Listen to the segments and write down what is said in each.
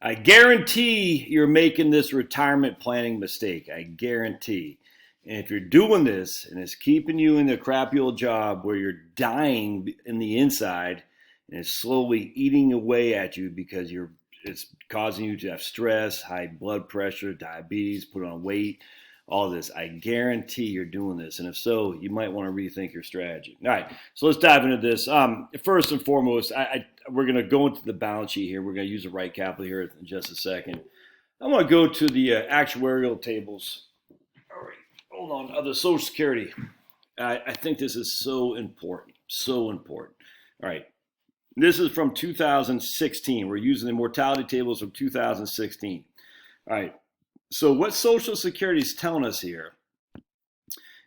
I guarantee you're making this retirement planning mistake. I guarantee. And if you're doing this and it's keeping you in the crappy old job where you're dying in the inside and it's slowly eating away at you because it's causing you to have stress, high blood pressure, diabetes, put on weight, all this. I guarantee you're doing this. And if so, you might want to rethink your strategy. All right, so let's dive into this. First and foremost, we're going to go into the balance sheet here. We're going to use the right capital here in just a second. I want to go to the actuarial tables. All right, hold on. The Social Security. I think this is so important. So important. All right. This is from 2016. We're using the mortality tables from 2016. All right. So what Social Security is telling us here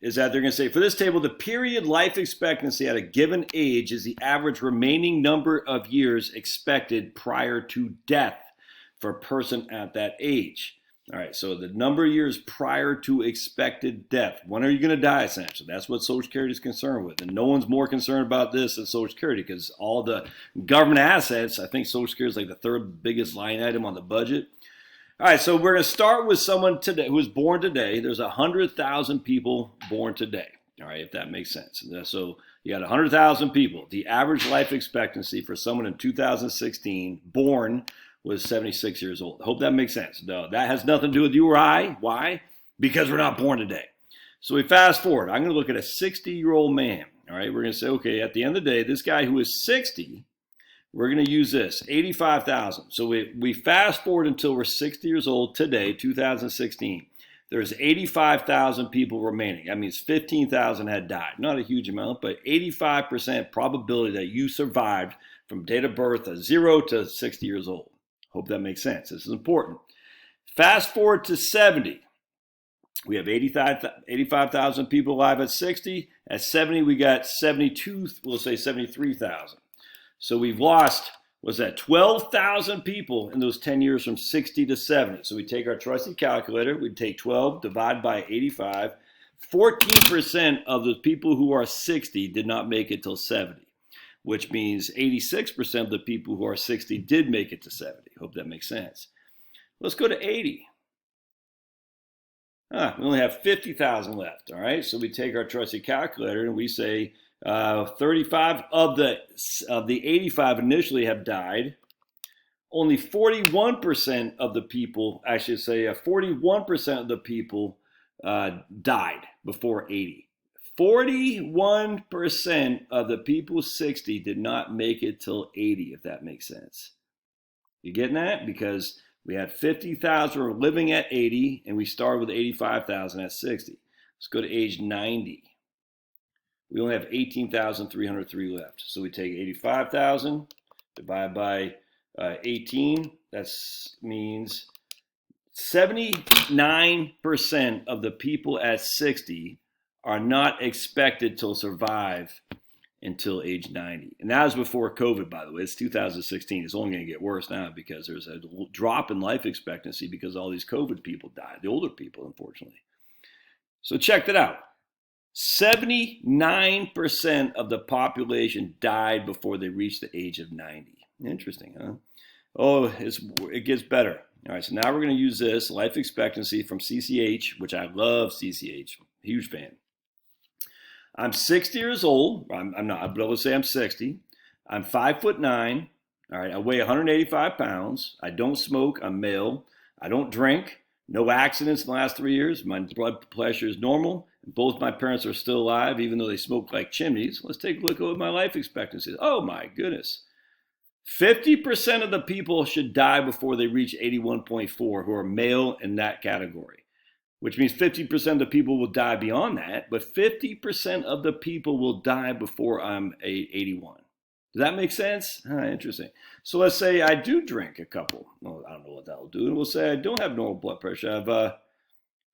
is that they're going to say, for this table, the period life expectancy at a given age is the average remaining number of years expected prior to death for a person at that age. All right, so the number of years prior to expected death. When are you going to die, essentially? That's what Social Security is concerned with. And no one's more concerned about this than Social Security because all the government assets, I think Social Security is like the third biggest line item on the budget. All right, so we're going to start with someone today who was born today. There's 100,000 people born today, all right, if that makes sense. So you got 100,000 people. The average life expectancy for someone in 2016 born was 76 years old. I hope that makes sense. No, that has nothing to do with you or I. Why? Because we're not born today. So we fast forward. I'm going to look at a 60-year-old man. All right, we're going to say, okay, at the end of the day, this guy who is 60, we're going to use this, 85,000. So we fast forward until we're 60 years old today, 2016. There's 85,000 people remaining. That means 15,000 had died. Not a huge amount, but 85% probability that you survived from date of birth of 0 to 60 years old. Hope that makes sense. This is important. Fast forward to 70. We have 85,000 people alive at 60. At 70, we got 72, we'll say 73,000. So we've lost, what's that, 12,000 people in those 10 years from 60 to 70. So we take our trusty calculator, we take 12, divide by 85. 14% of the people who are 60 did not make it till 70. Which means 86% of the people who are 60 did make it to 70. Hope that makes sense. Let's go to 80. We only have 50,000 left, all right? So we take our trusty calculator and we say 35 of the 85 initially have died. Only 41% of the people, I should say 41% of the people died before 80. 41% of the people 60 did not make it till 80, if that makes sense. You getting that? Because we had 50,000 were living at 80, and we started with 85,000 at 60. Let's go to age 90. We only have 18,303 left. So we take 85,000, divide by 18. That means 79% of the people at 60 are not expected to survive until age 90. And that was before COVID, by the way. It's 2016. It's only going to get worse now because there's a drop in life expectancy because all these COVID people died, the older people, unfortunately. So check that out. 79% of the population died before they reached the age of 90. Interesting, huh? Oh, it gets better. All right, so now we're going to use this life expectancy from CCH, which I love CCH. Huge fan. I'm 60 years old. I'm not, but let's say I'm 60. I'm 5'9". All right, I weigh 185 pounds. I don't smoke. I'm male. I don't drink. No accidents in the last 3 years. My blood pressure is normal. Both my parents are still alive, even though they smoke like chimneys. Let's take a look at what my life expectancy is. Oh my goodness. 50% of the people should die before they reach 81.4 who are male in that category. Which means 50% of the people will die beyond that, but 50% of the people will die before I'm 81. Does that make sense? Interesting. So let's say I do drink a couple. Well, I don't know what that'll do. And we'll say I don't have normal blood pressure. I have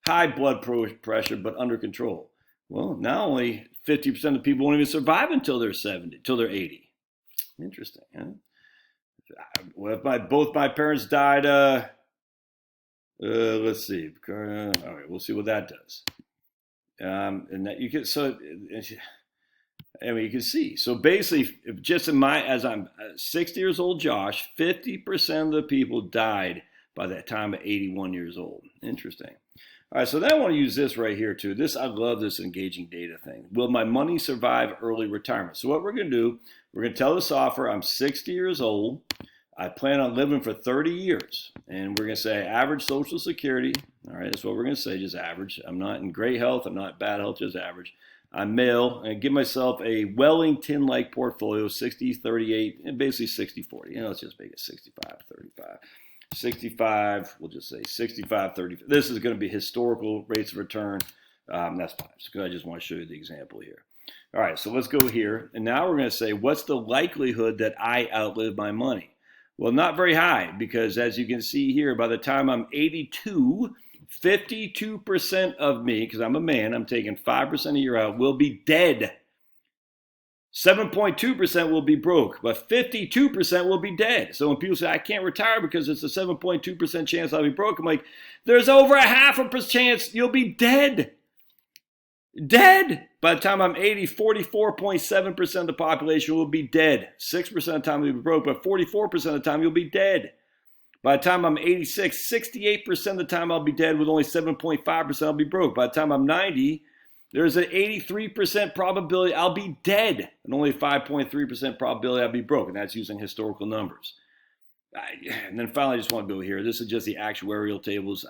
high blood pressure, but under control. Well, now only 50% of people won't even survive until they're 70, till they're 80. Interesting, huh? What if both my parents died? Let's see. All right, we'll see what that does. And that you get I mean, you can see. So basically, just in as I'm 60 years old, Josh, 50% of the people died by that time of 81 years old. Interesting. All right, so then I want to use this right here too. I love this engaging data thing. Will my money survive early retirement? So what we're going to do, we're going to tell the software I'm 60 years old. I plan on living for 30 years. And we're going to say average Social Security. All right, that's what we're going to say, just average. I'm not in great health. I'm not in bad health, just average. I'm male. And give myself a Wellington-like portfolio, 60-38, and basically 60-40. Let's just make it 65-35. 65, we'll just say 65-30. This is going to be historical rates of return. That's fine. So I just want to show you the example here. All right, so let's go here. And now we're going to say, what's the likelihood that I outlive my money? Well, not very high, because as you can see here, by the time I'm 82, 52% of me, because I'm a man, I'm taking 5% a year out, will be dead. 7.2% will be broke, but 52% will be dead. So when people say, I can't retire because it's a 7.2% chance I'll be broke, I'm like, there's over a 0.5% chance you'll be dead. Dead. By the time I'm 80, 44.7% of the population will be dead. 6% of the time you'll be broke, but 44% of the time you'll be dead. By the time I'm 86, 68% of the time I'll be dead, with only 7.5% I'll be broke. By the time I'm 90, there's an 83% probability I'll be dead, and only 5.3% probability I'll be broke, and that's using historical numbers. And then finally, I just want to go here. This is just the actuarial tables,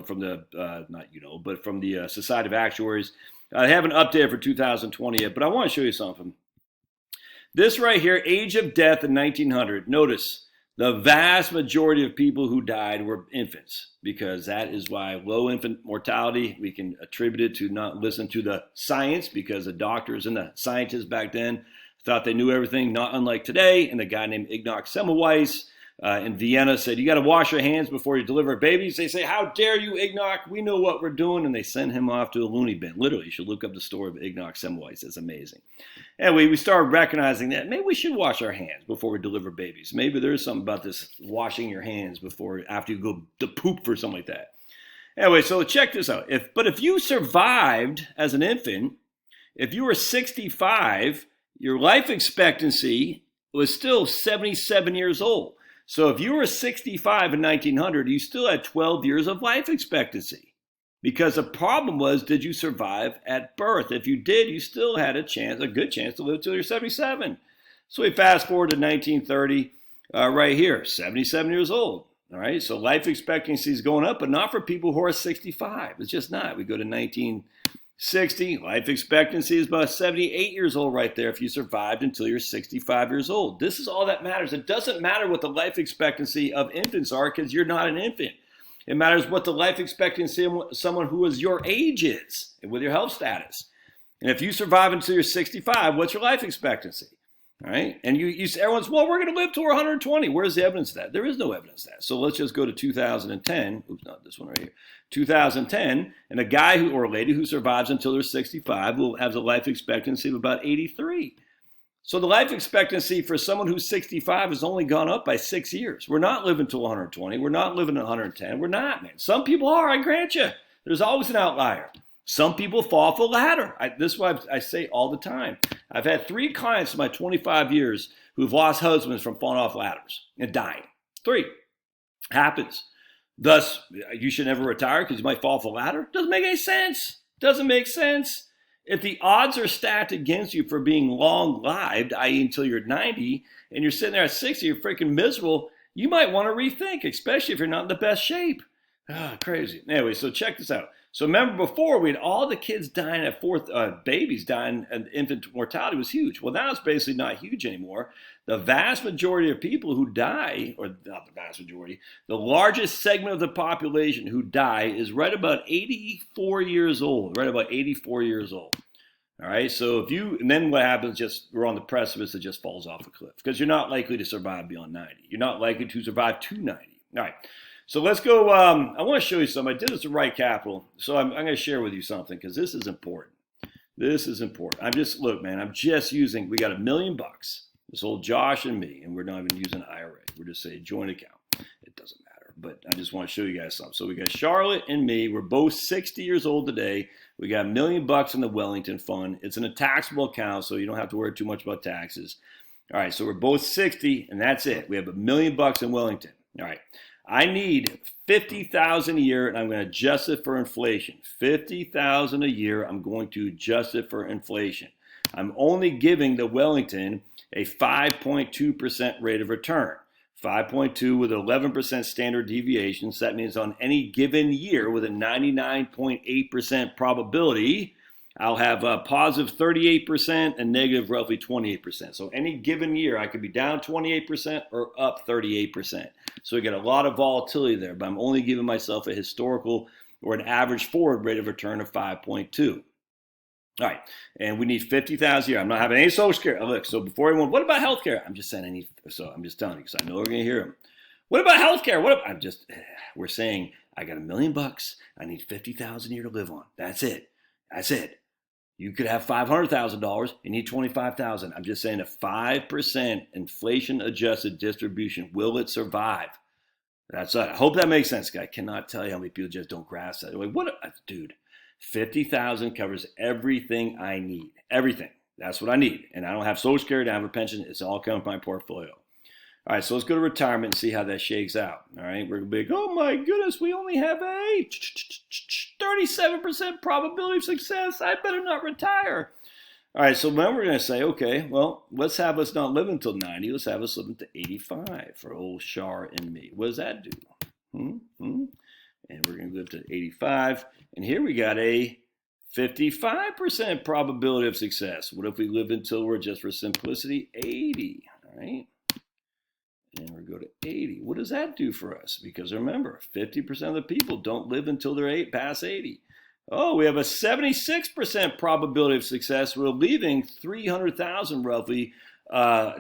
from the from the Society of Actuaries. I haven't updated for 2020 yet, but I want to show you something. This right here, age of death in 1900. Notice the vast majority of people who died were infants, because that is why low infant mortality, we can attribute it to not listen to the science, because the doctors and the scientists back then thought they knew everything, not unlike today. And the guy named Ignaz Semmelweis in Vienna said, you got to wash your hands before you deliver babies. They say, how dare you, Ignaz? We know what we're doing. And they send him off to a loony bin. Literally, you should look up the story of Ignaz Semmelweis. It's amazing. Anyway, we started recognizing that maybe we should wash our hands before we deliver babies. Maybe there's something about this washing your hands after you go to poop for something like that. Anyway, so check this out. If you survived as an infant, if you were 65, your life expectancy was still 77 years old. So if you were 65 in 1900, you still had 12 years of life expectancy. Because the problem was, did you survive at birth? If you did, you still had a good chance to live until you're 77. So we fast forward to 1930, right here, 77 years old. All right, so life expectancy is going up, but not for people who are 65. It's just not. We go to 1960, life expectancy is about 78 years old right there if you survived until you're 65 years old. This is all that matters. It doesn't matter what the life expectancy of infants are, because you're not an infant. It matters what the life expectancy of someone who is your age is, with your health status. And if you survive until you're 65, what's your life expectancy? All right, and everyone's, well, we're going to live till we're 120. Where's the evidence of that? There is no evidence of that. So let's just go to 2010. Oops, not this one right here. 2010, and a guy or a lady who survives until they're 65 will have a life expectancy of about 83. So the life expectancy for someone who's 65 has only gone up by 6 years. We're not living till 120. We're not living at 110. We're not, man. Some people are, I grant you. There's always an outlier. Some people fall off a ladder. This is what I say all the time. I've had 3 clients in my 25 years who've lost husbands from falling off ladders and dying. 3. Happens. Thus, you should never retire because you might fall off a ladder. Doesn't make any sense. Doesn't make sense. If the odds are stacked against you for being long-lived, i.e. until you're 90, and you're sitting there at 60, you're freaking miserable, you might want to rethink, especially if you're not in the best shape. Crazy. Anyway, so check this out. So remember before, we had all the kids dying at babies dying, and infant mortality was huge. Well, now it's basically not huge anymore. The vast majority of people who die, or not the vast majority, the largest segment of the population who die is about 84 years old, right about 84 years old. All right, so and then what happens, we're on the precipice, it just falls off a cliff, because you're not likely to survive beyond 90. You're not likely to survive to 90. All right. So let's go, I want to show you something. I did this at Right Capital, so I'm going to share with you something, because this is important. This is important. Look, man, we got $1 million, this old Josh and me, and we're not even using an IRA. We're just saying joint account. It doesn't matter. but I just want to show you guys something. So we got Charlotte and me. We're both 60 years old today. We got $1 million in the Wellington Fund. It's in a taxable account, so you don't have to worry too much about taxes. All right, so we're both 60, and that's it. We have $1 million in Wellington. All right, I need $50,000 a year, and I'm going to adjust it for inflation. $50,000 a year. I'm going to adjust it for inflation. I'm only giving the Wellington a 5.2% rate of return. 5.2 with 11% standard deviation. So that means on any given year with a 99.8% probability, I'll have a positive 38% and negative roughly 28%. So any given year, I could be down 28% or up 38%. So we get a lot of volatility there, but I'm only giving myself a historical or an average forward rate of return of 5.2. All right, and we need $50,000 a year. I'm not having any social care. Look, so before everyone, what about healthcare? I'm just saying I need. So I'm just telling you because I know we're going to hear them. What about healthcare? We're saying I got $1 million. I need $50,000 a year to live on. That's it. That's it. You could have $500,000. You need $25,000. I'm just saying a 5% inflation-adjusted distribution. Will it survive? That's it. I hope that makes sense. I cannot tell you how many people just don't grasp that. They're like, what, dude? $50,000 covers everything I need. Everything. That's what I need. And I don't have Social Security, I don't have a pension. It's all coming from my portfolio. All right, so let's go to retirement and see how that shakes out. All right, we're going to be like, oh my goodness, we only have a 37% probability of success. I better not retire. All right, so then we're going to say, okay, well, let's have us not live until 90. Let's have us live until 85 for old Char and me. What does that do? And we're going to live to 85. And here we got a 55% probability of success. What if we live until we're, just for simplicity, 80? All right. And we go to 80. What does that do for us? Because remember, 50% of the people don't live until they're past 80. Oh, we have a 76% probability of success. We're leaving 300,000 roughly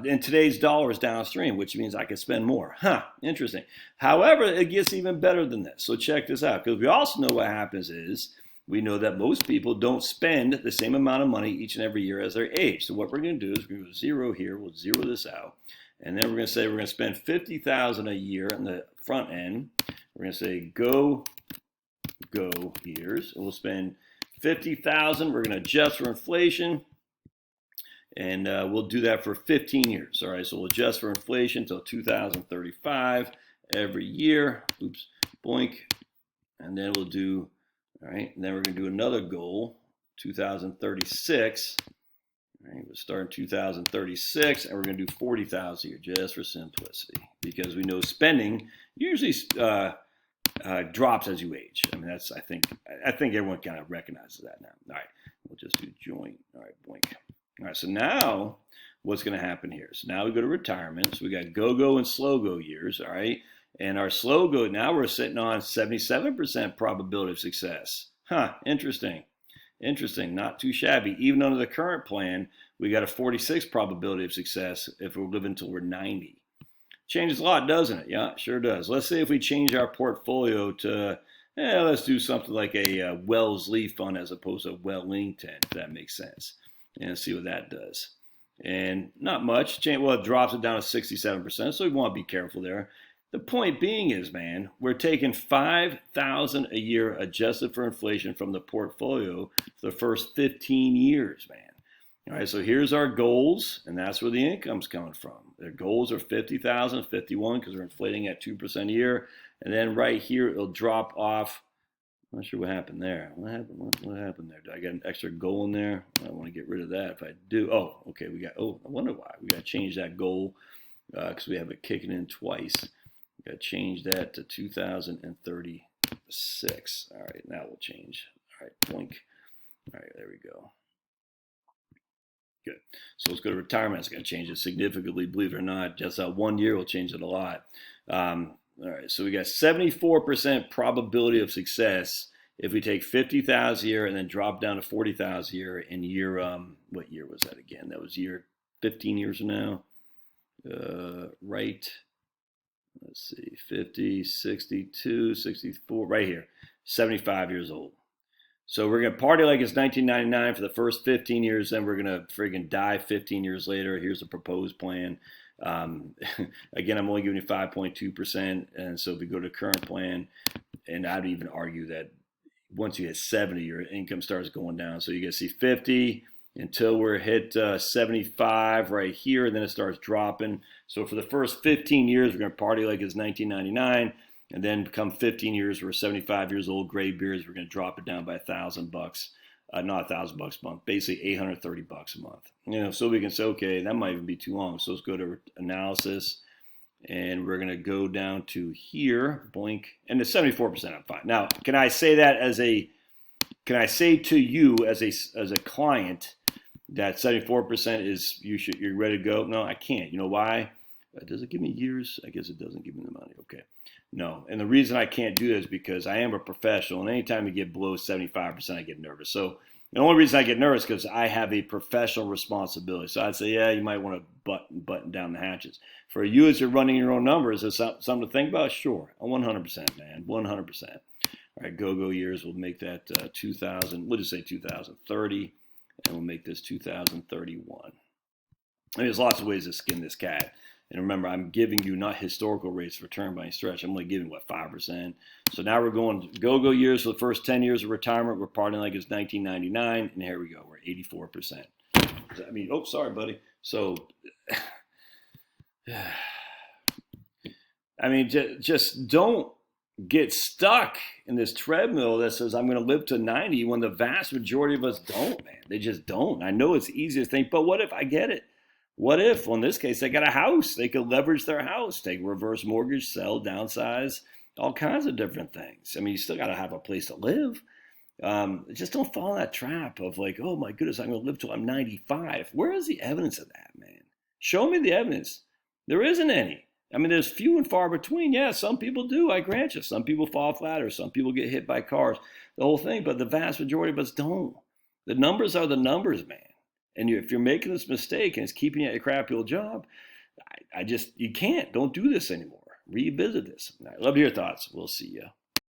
in today's dollars downstream, which means I could spend more. Interesting. However, it gets even better than this. So check this out, because we also know what happens is we know that most people don't spend the same amount of money each and every year as their age. So what we're going to do is we're going to go zero here. We'll zero this out. And then we're going to say we're going to spend $50,000 a year on the front end. We're going to say go years. And we'll spend $50,000. We're going to adjust for inflation. And we'll do that for 15 years. All right, so we'll adjust for inflation until 2035 every year. Oops, boink. And then we'll do, all right, and then we're going to do another goal, 2036. All right, we'll start in 2036, and we're going to do 40,000 a year just for simplicity, because we know spending usually drops as you age. I mean, that's I think everyone kind of recognizes that now. All right, we'll just do joint. All right, boink. All right, so now what's going to happen here? So now we go to retirement. So we got go and slow-go years, all right? And our slow-go, now we're sitting on 77% probability of success. Interesting. Interesting, not too shabby. Even under the current plan, we got a 46 probability of success if we're living until we're 90. Changes a lot, doesn't it? Yeah, sure does. Let's say if we change our portfolio to, let's do something like a Wellesley fund as opposed to Wellington, if that makes sense. And see what that does. And not much. Well, it drops it down to 67%, so we want to be careful there. The point being is, man, we're taking $5,000 a year adjusted for inflation from the portfolio for the first 15 years, man. All right, so here's our goals, and that's where the income's coming from. Their goals are 50,000, 51, because we're inflating at 2% a year. And then right here, it'll drop off. I'm not sure what happened there. What happened there? Did I get an extra goal in there? I want to get rid of that. If I do, okay, I wonder why. We got to change that goal because we have it kicking in twice. We got to change that to 2036. All right, now we'll change. All right, blink. All right, there we go. Good. So let's go to retirement. It's going to change it significantly, believe it or not. Just 1 year will change it a lot. All right, so we got 74% probability of success if we take 50,000 a year and then drop down to 40,000 a year in year, what year was that again? That was year 15 years from now. Right, let's see, 50, 62, 64, right here, 75 years old. So we're going to party like it's 1999 for the first 15 years, then we're going to friggin' die 15 years later. Here's the proposed plan. Again, I'm only giving you 5.2%. And so if we go to current plan, and I'd even argue that once you hit 70, your income starts going down. So you can see 50 until we're hit 75 right here, and then it starts dropping. So for the first 15 years, we're going to party like it's 1999. And then come 15 years, we're 75 years old, gray beards, we're going to drop it down by $1,000. Not $1,000 a month, basically $830 a month. So we can say, okay, that might even be too long. So let's go to analysis, and we're going to go down to here, blink, and the 74%, I'm fine. Now, can I say to you as a client that 74% is you're ready to go? No, I can't. You know why? Does it give me years? I guess it doesn't give me the money. Okay. No. And the reason I can't do this is because I am a professional, and anytime you get below 75%, I get nervous. So the only reason I get nervous is because I have a professional responsibility. So I'd say, yeah, you might want to button down the hatches. For you, as you're running your own numbers, is something to think about? Sure. 100%, man. 100%. All right, go years, we'll make that 2000. We'll just say 2030, and we'll make this 2031. And there's lots of ways to skin this cat. And remember, I'm giving you not historical rates of return by any stretch. I'm only giving, 5%. So now we're going go years for the first 10 years of retirement. We're partying like it's 1999. And here we go. We're 84%. Sorry, buddy. So, just don't get stuck in this treadmill that says I'm going to live to 90 when the vast majority of us don't, man. They just don't. I know it's easy to think, but what if I get it? What if, in this case, they got a house? They could leverage their house, take reverse mortgage, sell, downsize, all kinds of different things. You still got to have a place to live. Just don't fall in that trap of like, oh my goodness, I'm going to live till I'm 95. Where is the evidence of that, man? Show me the evidence. There isn't any. There's few and far between. Yeah, some people do, I grant you. Some people fall flat, or some people get hit by cars, the whole thing. But the vast majority of us don't. The numbers are the numbers, man. And if you're making this mistake and it's keeping you at your crappy old job, you can't. Don't do this anymore. Revisit this. I'd love to hear your thoughts. We'll see you.